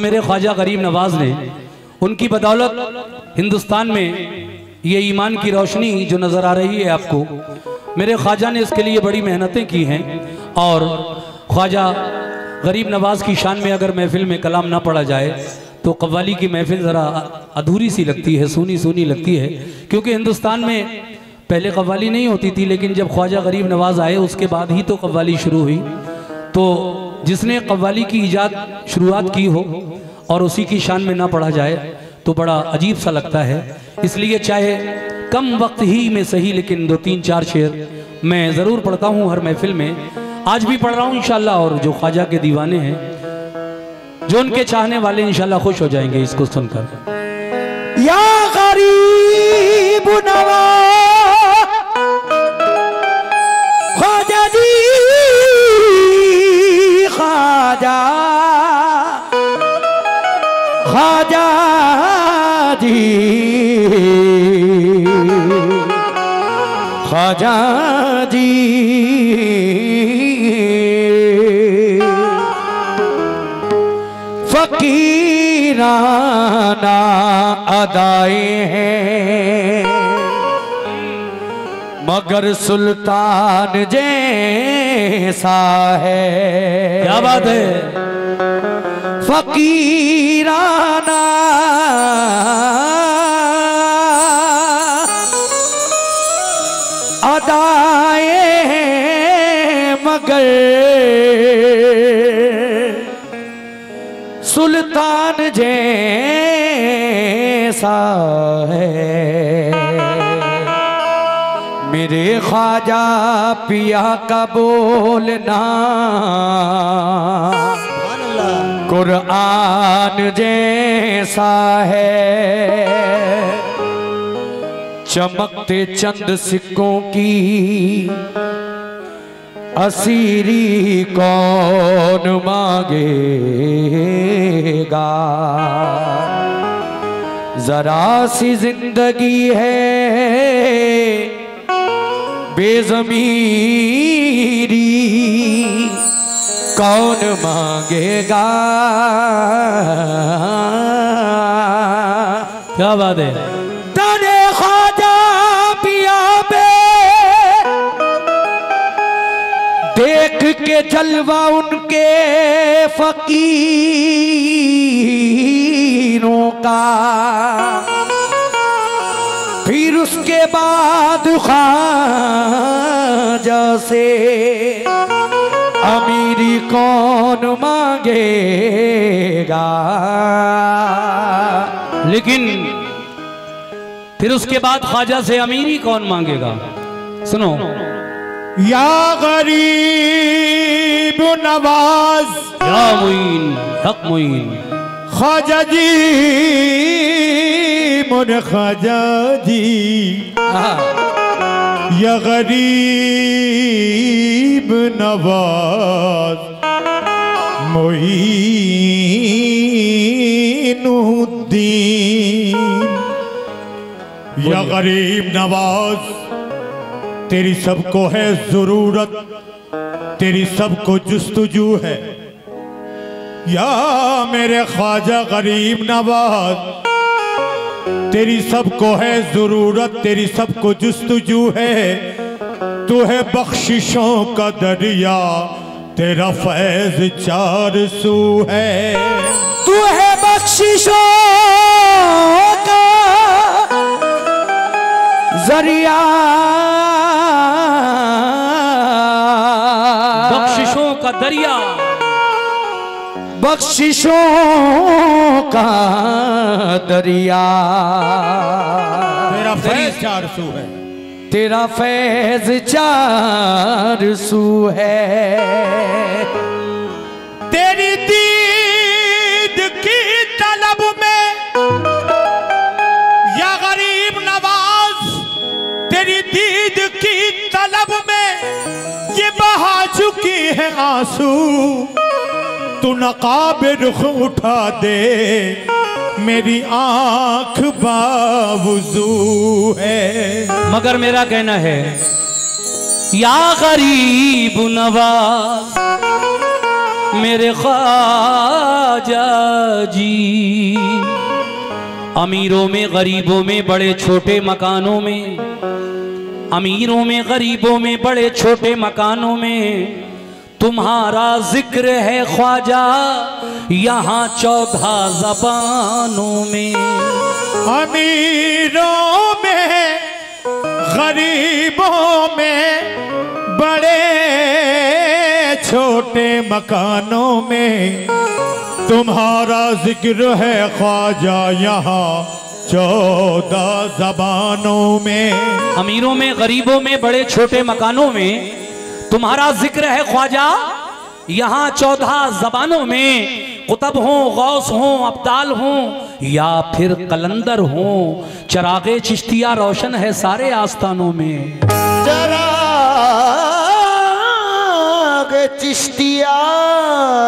मेरे ख्वाजा गरीब नवाज ने, उनकी बदौलत हिंदुस्तान में ये ईमान की रोशनी जो नज़र आ रही है आपको, मेरे ख्वाजा ने इसके लिए बड़ी मेहनतें की हैं। और ख्वाजा गरीब नवाज की शान में अगर महफिल में कलाम ना पढ़ा जाए तो कव्वाली की महफिल ज़रा अधूरी सी लगती है, सूनी सूनी लगती है। क्योंकि हिंदुस्तान में पहले कव्वाली नहीं होती थी, लेकिन जब ख्वाजा गरीब नवाज आए उसके बाद ही तो कव्वाली शुरू हुई। तो जिसने कव्वाली की ईजाद शुरुआत की हो और उसी की शान में ना पढ़ा जाए तो बड़ा अजीब सा लगता है। इसलिए चाहे कम वक्त ही में सही, लेकिन 2-3-4 शेर मैं ज़रूर पढ़ता हूँ हर महफिल में। आज भी पढ़ रहा हूँ इंशाल्लाह। और जो ख्वाजा के दीवाने हैं, जो उनके चाहने वाले, इंशाल्लाह खुश हो जाएंगे इसको सुनकर। या गरीब नवाज ख्वाजा जी, ख्वाजा ख्वाजा जी, ख्वाजा जी, फकीराना अदाए हैं मगर सुल्तान जैसा है। क्या बात है। फकीराना अदाए हैं मगर सुल्तान जैसा है। मेरे ख्वाजा पिया का बोलना कुरान जैसा है। चमकते चंद सिक्कों की असीरी कौन मांगेगा। जरा सी जिंदगी है बेज़मीरी कौन मांगेगा। क्या बात है। तने ख्वाजा पिया पे देख के जलवा उनके फकीरों का, फिर उसके बाद ख्वाजा से अमीरी कौन मांगेगा। लेकिन फिर उसके बाद ख्वाजा से अमीरी कौन मांगेगा। सुनो। या गरीब नवाज, या मुईन हक मुईन, ख्वाजा जी मोरे ख्वाजा जी। या गरीब नवाज मोइनुद्दीन। या गरीब नवाज, तेरी सबको है जरूरत, तेरी सबको जुस्तजू है। या मेरे ख्वाजा गरीब नवाज, तेरी सबको है जरूरत, तेरी सबको जुस्तजू है। तू है बख्शिशों का दरिया, तेरा फैज 4 सू है। तू है बख्शिशों का जरिया, बख्शिशों का दरिया, बख्शिशों का दरिया। तेरा फैज 4 सू है, तेरा फैज 4 सू है। तेरी दीद की तलब में या गरीब नवाज, तेरी दीद की तलब में ये बहा चुकी है आंसू। तू नकाब रुख उठा दे, मेरी आंख बावुजू है। मगर मेरा कहना है या गरीब नवाज, मेरे ख्वाजा जी। अमीरों में गरीबों में बड़े छोटे मकानों में, अमीरों में गरीबों में बड़े छोटे मकानों में तुम्हारा जिक्र है ख्वाजा, यहाँ 14 ज़बानों में। अमीरों में गरीबों में बड़े छोटे मकानों में तुम्हारा जिक्र है ख्वाजा, यहाँ 14 ज़बानों में। अमीरों में गरीबों में बड़े छोटे मकानों में तुम्हारा जिक्र है ख्वाजा, यहाँ 14 ज़बानों में। कुतब हो, गौस हो, अब्दाल हो या फिर कलंदर हो, चरागे चिश्तिया रोशन है सारे आस्थानों में। चरागे चिश्तिया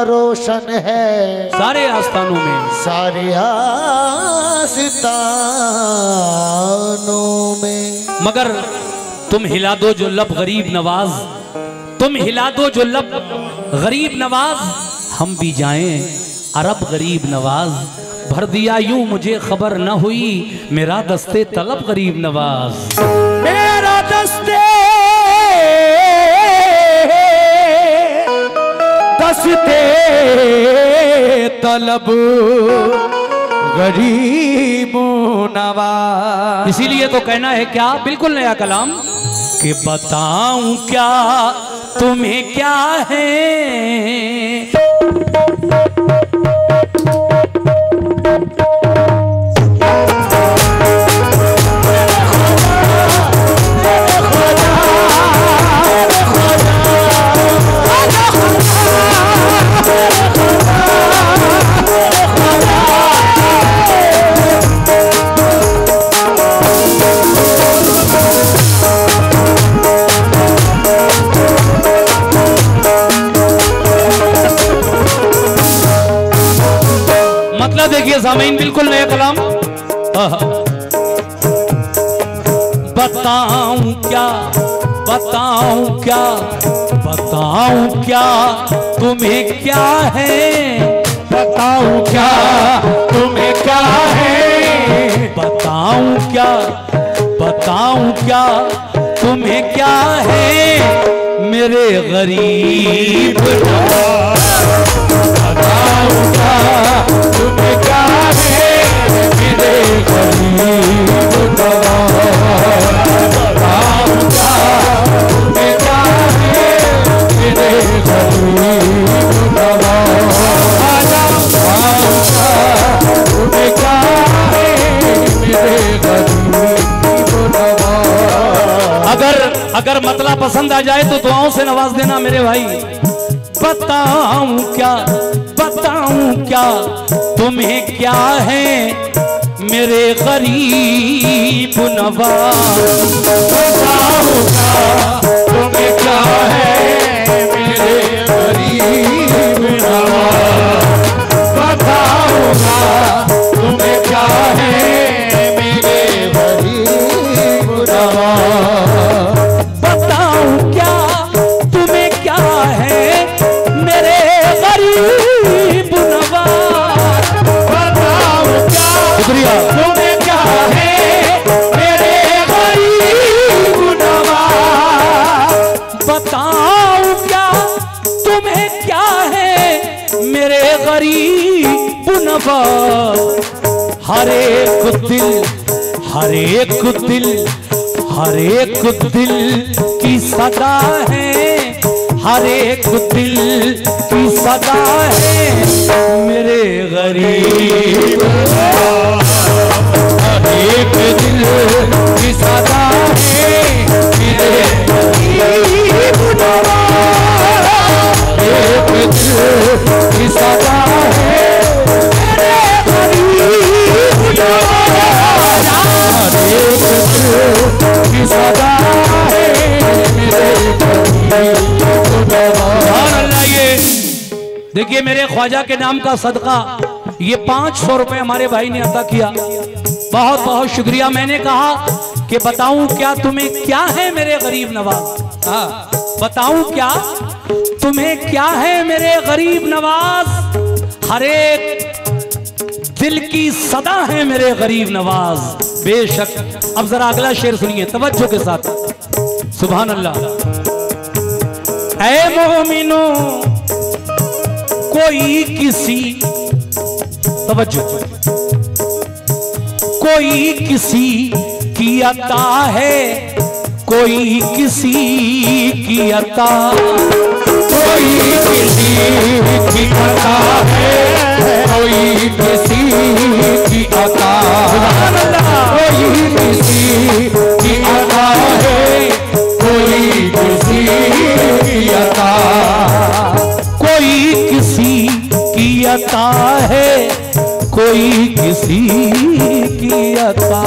रोशन है सारे आस्थानों में, सारे आस्थानों में। मगर तुम हिला दो जो लब गरीब नवाज, तुम हिला दो जो लब गरीब नवाज, हम भी जाएं अरब गरीब नवाज। भर दिया यूं मुझे खबर न हुई, मेरा दस्ते तलब गरीब नवाज। मेरा दस्ते तलब गरीब नवाज। इसीलिए तो कहना है क्या, बिल्कुल नया कलाम, कि बताऊं क्या तुम्हें क्या है। देखिए सामीन, बिल्कुल नया कलाम। बताऊं क्या, बताऊं क्या, बताऊं क्या तुम्हें क्या है, बताऊं क्या तुम्हें क्या है, बताऊं क्या, बताऊं क्या तुम्हें क्या है, मेरे गरीब। बताऊं क्या तुम्हें क्या है, मेरे गरीब बताऊं क्या तुम्हें क्या है, मेरे गरीब तुम्हें क्या है, मेरे गरीब। अगर मतला पसंद आ जाए तो दुआओं से नवाज देना मेरे भाई। बताऊं क्या, बताऊं क्या तुम्हें क्या है, मेरे गरीब नवाज। बताऊं क्या तुम्हें क्या है, मेरे गरीब नवाज। बताऊं क्या तुम्हें क्या है, मेरे गरीब नवाज। बताऊं क्या तुम्हें क्या है, मेरे गरीब नवाज। बताऊं क्या शुक्रिया। तुम्हें क्या है, मेरे गरीब नवाज। बताऊं क्या तुम्हें क्या है, मेरे गरीब नवाज। हर एक दिल, हर एक दिल, हर एक दिल की सदा है, हर एक दिल की सदा है, मेरे गरीब। हर एक दिल की सदा है, मेरे गरीब नवाज। एक दिल की सदा है, मेरे गरीब नवाज। हर एक दिल की सदा है, मेरे गरीब नवाज। देखिए मेरे ख्वाजा के नाम का सदका ये 500 रुपए हमारे भाई ने अदा किया, बहुत बहुत शुक्रिया। मैंने कहा कि बताऊं क्या तुम्हें क्या है, मेरे गरीब नवाज। हाँ, बताऊं क्या तुम्हें क्या है मेरे गरीब नवाज, हर एक दिल की सदा है मेरे गरीब नवाज। बेशक। अब जरा अगला शेर सुनिए तवज्जो के साथ। सुभान अल्लाह। ऐ मोमिनो कोई किसी, तवज्जो, कोई किसी की अता है, कोई किसी की अता, कोई किसी की अता है, कोई किसी की अता, कोई किसी की अता है, कोई किसी की अता, कोई किसी की अता है, कोई किसी की अता,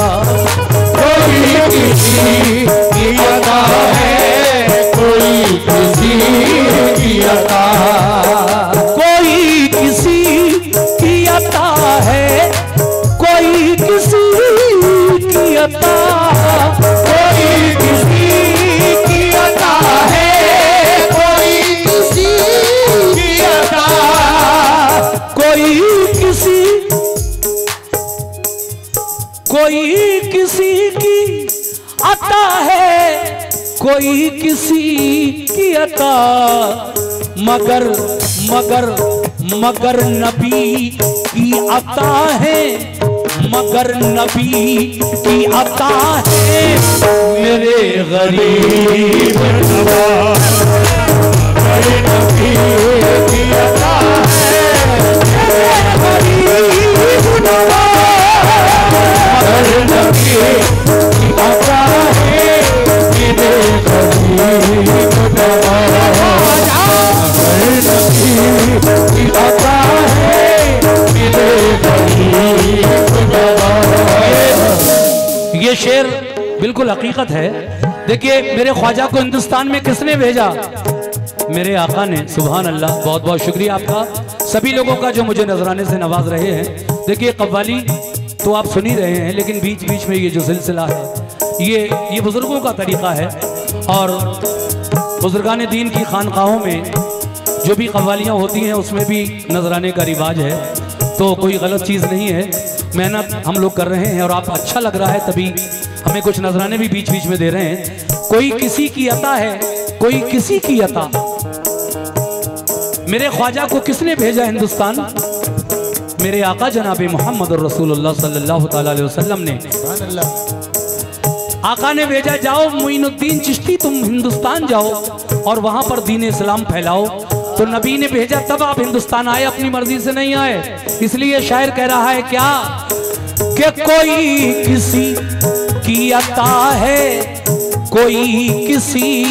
कोई किसी की अता है, कोई किसी की अता, कोई किसी की अता है, कोई किसी की अता, कोई किसी की अता है, कोई किसी की अता, कोई किसी, कोई किसी की अता है, कोई किसी की अता, मगर मगर मगर नबी की अता है, मगर नबी की अता है मेरे गरीब नवाज, मेरे नबी की अता है, मेरे गरीब नवाज, मेरे नबी की अता है, मेरे गरीब नवाज, मेरे नबी की अता है, मेरे गरीब नवाज। ये शेर बिल्कुल हकीकत है। देखिए मेरे ख्वाजा को हिंदुस्तान में किसने भेजा? मेरे आका ने। सुभान अल्लाह। बहुत बहुत शुक्रिया आपका, सभी लोगों का जो मुझे नजराने से नवाज रहे हैं। देखिए कव्वाली तो आप सुन ही रहे हैं, लेकिन बीच बीच में ये जो सिलसिला है ये बुजुर्गों का तरीका है। और बुजुर्गान दीन की खानकाहों में जो भी कव्वालियाँ होती हैं उसमें भी नजराने का रिवाज है, तो कोई गलत चीज़ नहीं है। मेहनत हम लोग कर रहे हैं और आप अच्छा लग रहा है तभी हमें कुछ नजराने भी बीच बीच में दे रहे हैं। कोई किसी की अता है, कोई किसी की अता। मेरे ख्वाजा को किसने भेजा हिंदुस्तान? मेरे आका जनाब मोहम्मद रसूलुल्लाह सल्लल्लाहु अलैहि वसल्लम ने। आका ने भेजा, जाओ मोइनुद्दीन चिश्ती तुम हिंदुस्तान जाओ और वहां पर दीन इस्लाम फैलाओ। तो नबी ने भेजा तब आप हिंदुस्तान आए, अपनी मर्जी से नहीं आए। इसलिए शायर कह रहा है क्या कि कोई किसी की अता है, कोई किसी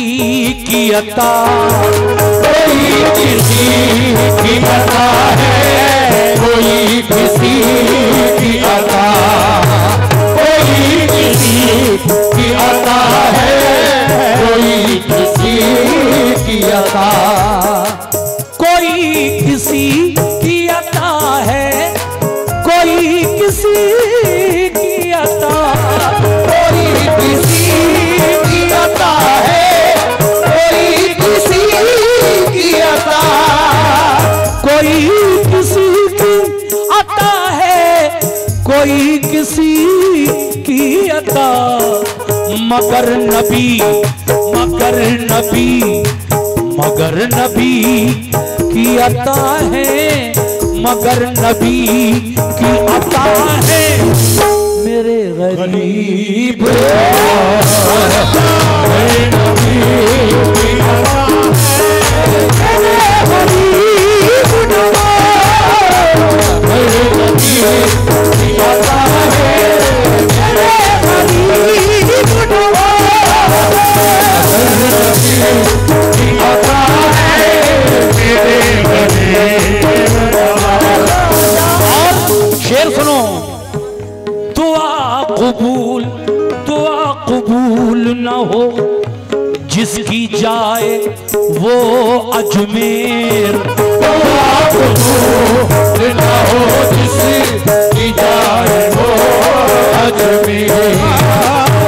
की अता, कोई किसी की अता है, कोई किसी की अता, कोई किसी की अता है, कोई किसी की अता, कोई किसी की अता है, कोई किसी की अता, कोई किसी की अता है, कोई किसी की अता, कोई किसी की अता है, कोई किसी की अता, मगर नबी मगर नबी मगर नबी की अता है, मगर नबी की अता है मेरे गरीब। मेरे नबी की अता है, मेरे गरीब नवाज, मेरे नबी की अता है, मेरे गरीब नवाज, मेरे नबी की अता है, मेरे गरीब नवाज। और शेर सुनो, दुआ कबूल न हो जिसकी जाए वो अजमेर, दुआ कबूल न हो जिसकी जाए वो अजमेर,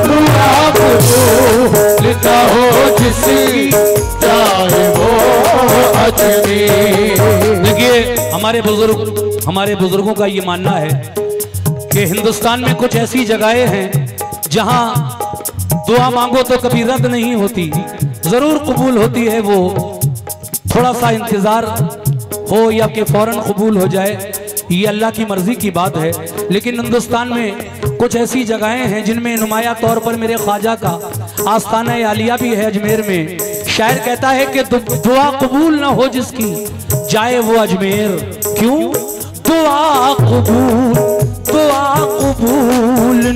दुआ कबूल न हो जिसकी जाए वो हमारे बुजुर्गों का ये मानना है कि हिंदुस्तान में कुछ ऐसी जगहें हैं जहां दुआ मांगो तो कभी रद्द नहीं होती, जरूर कबूल होती है। वो थोड़ा सा इंतजार हो या कि फौरन कबूल हो जाए, ये अल्लाह की मर्जी की बात है। लेकिन हिंदुस्तान में कुछ ऐसी जगहें हैं जिनमें नुमाया तौर पर मेरे ख्वाजा का आस्थाना आलिया भी है अजमेर में। शायर कहता है कि दुआ कबूल ना हो जिसकी जाए वो अजमेर। क्यों? दुआ कबूल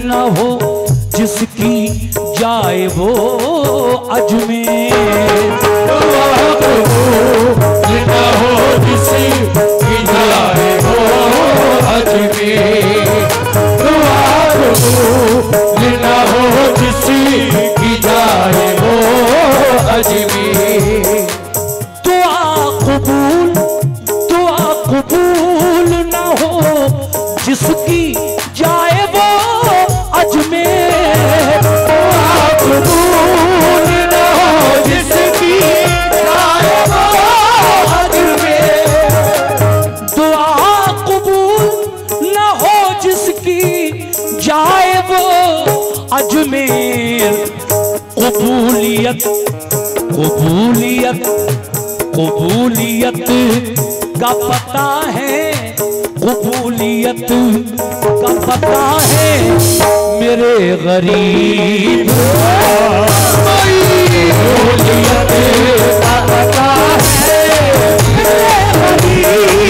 ना हो जिसकी जाए वो अजमेर। दुआ कबूल ना हो जिसकी जाए वो अजमेर। दुआ कबूल ना हो जिसकी जाए वो अजमेर। दुआ कबूल ना हो जिसकी जाए वो अजमेर। दुआ कबूल ना हो जिसकी जाए वो अजमेर। दुआ कबूल ना हो जिसकी जाए वो अजमेर। कबूलियत का पता है, कबूलियत का पता है मेरे गरीब। कबूलियत का पता है मेरे गरीब।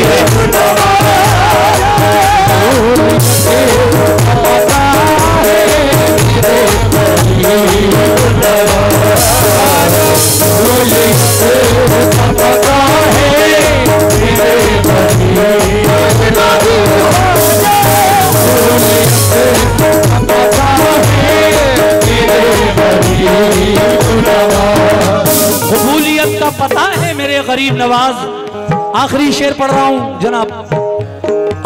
कबूलियत का पता है मेरे गरीब नवाज। आखिरी शेर पढ़ रहा हूं जनाब,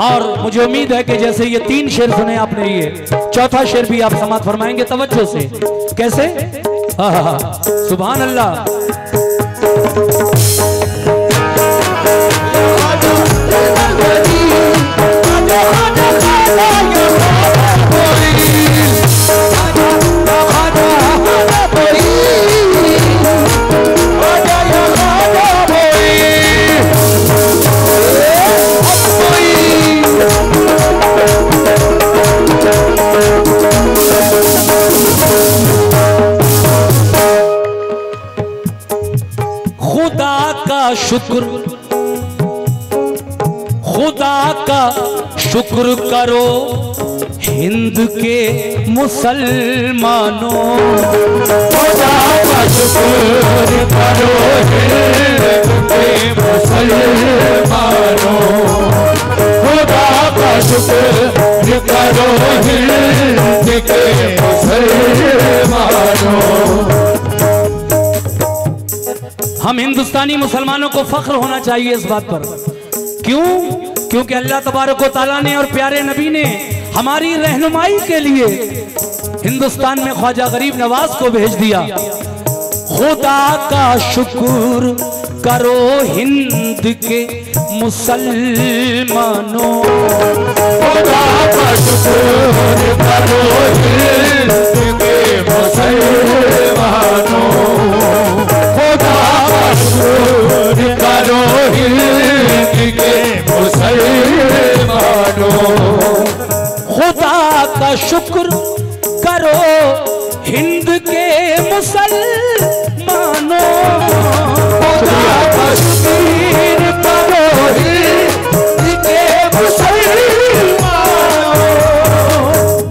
और मुझे उम्मीद है कि जैसे ये 3 शेर सुने आपने, ये चौथा शेर भी आप समाअत फरमाएंगे तवज्जो से। कैसे? सुभान अल्लाह। खुदा का शुक्र करो हिंद के मुसलमानों। खुदा का शुक्र करो हिंद के मुसलमानों। खुदा का शुक्र करो हिंद के मुसलमानों। हम हिंदुस्तानी मुसलमानों को फख्र होना चाहिए इस बात पर। क्यों? क्योंकि अल्लाह तबारक व तआला ने और प्यारे नबी ने हमारी रहनुमाई के लिए हिंदुस्तान में ख्वाजा गरीब नवाज को भेज दिया। खुदा का शुक्र करो हिंद के मुसलमानों। खुदा का शुक्र करो हिंद के मुसलमानों। खुदा का शुक्र करो हिंद के मुसलमानों। खुदा का शुक्र करो हिंद के मुसलमानों। खुदा का शुक्र करो हिंद के मुसलमानों।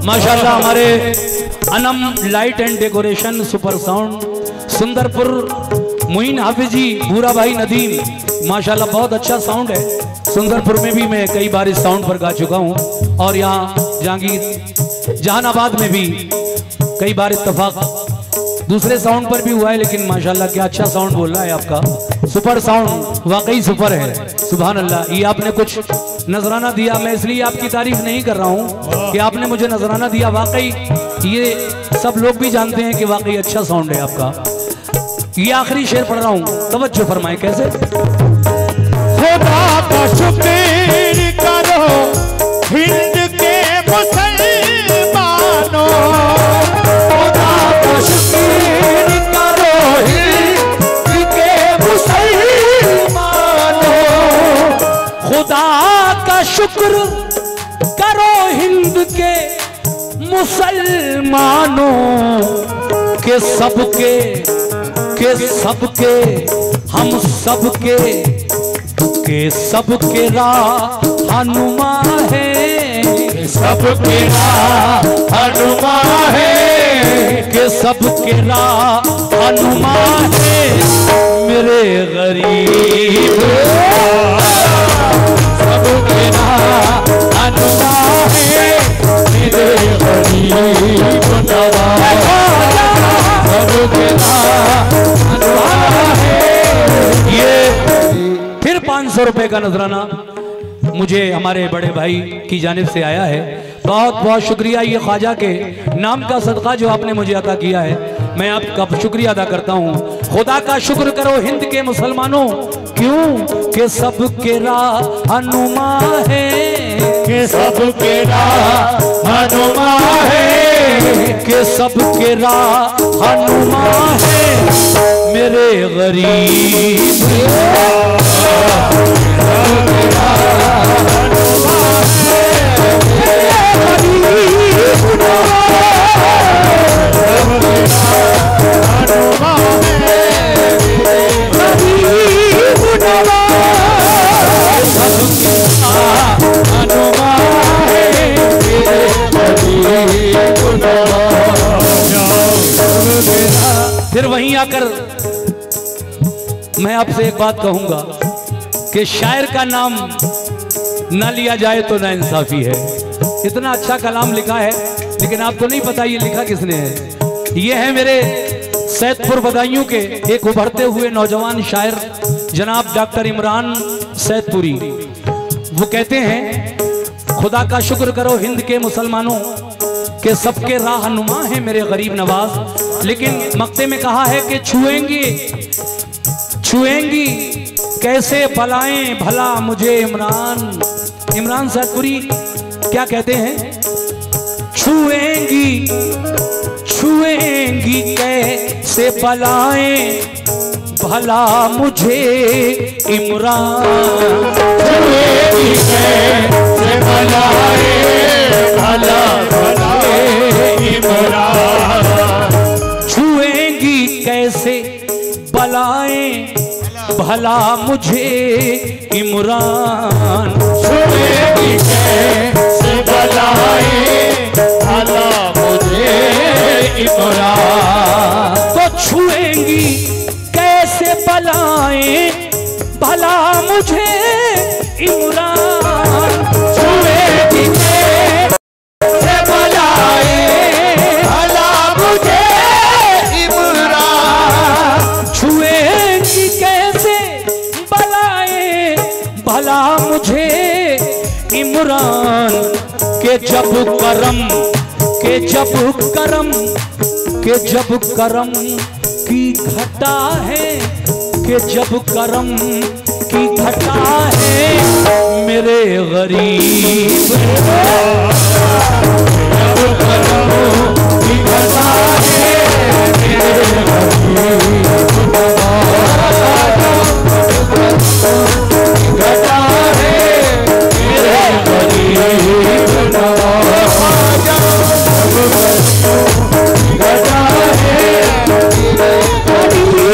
माशाल्लाह हमारे Anam light and decoration super sound Sundarpur Muin Hafiz ji, Bura भाई नदीम, माशाल्लाह बहुत अच्छा साउंड है। सुंदरपुर में भी मैं कई बार इस साउंड पर गा चुका हूँ, और यहाँ जहानाबाद में भी कई बार इत्तेफाक दूसरे साउंड पर भी हुआ है। लेकिन माशाल्लाह क्या अच्छा साउंड बोल रहा है आपका, सुपर साउंड, वाकई सुपर है। सुभान अल्लाह। ये आपने कुछ नजराना दिया, मैं इसलिए आपकी तारीफ नहीं कर रहा हूँ कि आपने मुझे नजराना दिया, वाकई ये सब लोग भी जानते हैं कि वाकई अच्छा साउंड है आपका। ये आखिरी शेर पढ़ रहा हूँ, तवज्जो फरमाएं। कैसे? खुदा का शुक्र करो हिंद के मुसलमानों, खुदा का शुक्र करो हिंद के मुसलमानों, खुदा का शुक्र करो हिंद के मुसलमानों के सबके हम सबके रहनुमा है, सबके रहनुमा है, के सबके रहनुमा है मेरे गरीब, सबके रहनुमा है मेरे गरीब नवाज, सबके रहनुमा है। ये फिर 500 रुपए का नजराना मुझे हमारे बड़े भाई की जानिब से आया है। बहुत बहुत शुक्रिया, ये ख्वाजा के नाम का सदका जो आपने मुझे अता किया है, मैं आपका शुक्रिया अदा करता हूँ। खुदा का शुक्र करो हिंद के मुसलमानों, क्यों कि सबके रहनुमा है, कि सबके रहनुमा है, कि सबके रहनुमा है मेरे गरीब, फिर वहीं आकर मैं आपसे एक बात कहूंगा कि शायर का नाम ना लिया जाए तो ना इंसाफी है। इतना अच्छा कलाम लिखा है, लेकिन आपको नहीं पता ये लिखा किसने है। ये है मेरे सैदपुर बदायूं के एक उभरते हुए नौजवान शायर जनाब डॉक्टर इमरान सैदपुरी। वो कहते हैं खुदा का शुक्र करो हिंद के मुसलमानों के सबके रहनुमा है मेरे गरीब नवाज, लेकिन मक्ते में कहा है कि छुएंगी कैसे बलाएं भला मुझे इमरान सैदपुरी क्या कहते हैं, छुएंगी कैसे बलाएं भला मुझे इमरान, छुएंगी कैसे बलाएं भला इमरान, छुएंगी कैसे बलाएं भला मुझे इमरान, छुएंगी कैसे बलाएं भला मुझे इमरान, तो छुएंगी कैसे बलाएं भला मुझे इमरान, छुएंगी कैसे बलाएं भला मुझे इमरान, छुएंगी कैसे बलाएं भला मुझे इमरान, के जब करम की घटा है, के जब करम की घटा है मेरे गरीब, जब करम की घटा है मेरे गरीब, घटा है मेरे गरीब नवाज, घटा है मेरे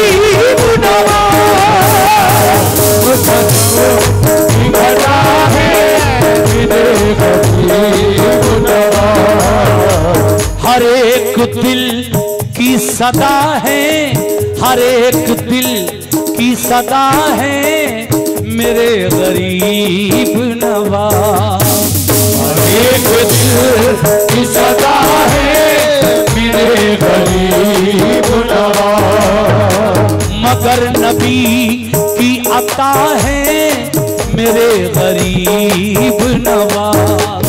गरीब नवाज, घटा है मेरे गरीब नवाज। हर एक दिल की सदा है, हर एक दिल की सदा है मेरे गरीब नवाज, हर एक दिल की सदा है मेरे गरीब नवाज, मगर नबी की अता है मेरे गरीब नवाज,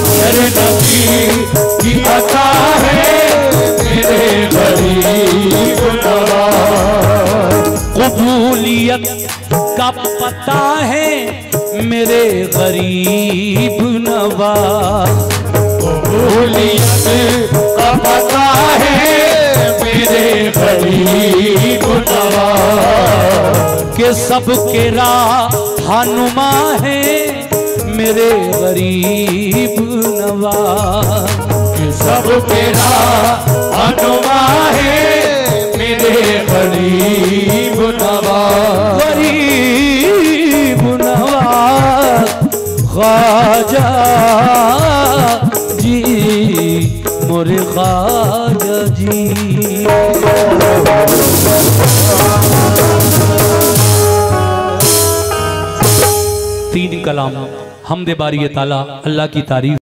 मेरे नबी की अता है मेरे गरीब नवाज, कबूलियत का पता है मेरे गरीब नवाज। कबूलियत का पता है मेरे गरीब नवाज। के सबके रहनुमा है मेरे गरीब नवाज। के सबके रहनुमा है मेरे गरीब नवाज। गरीब नवाज ख्वाजा जी मोरे ख्वाजा जी। तीन कलाम हमदे बारी ताला, अल्लाह की तारीफ।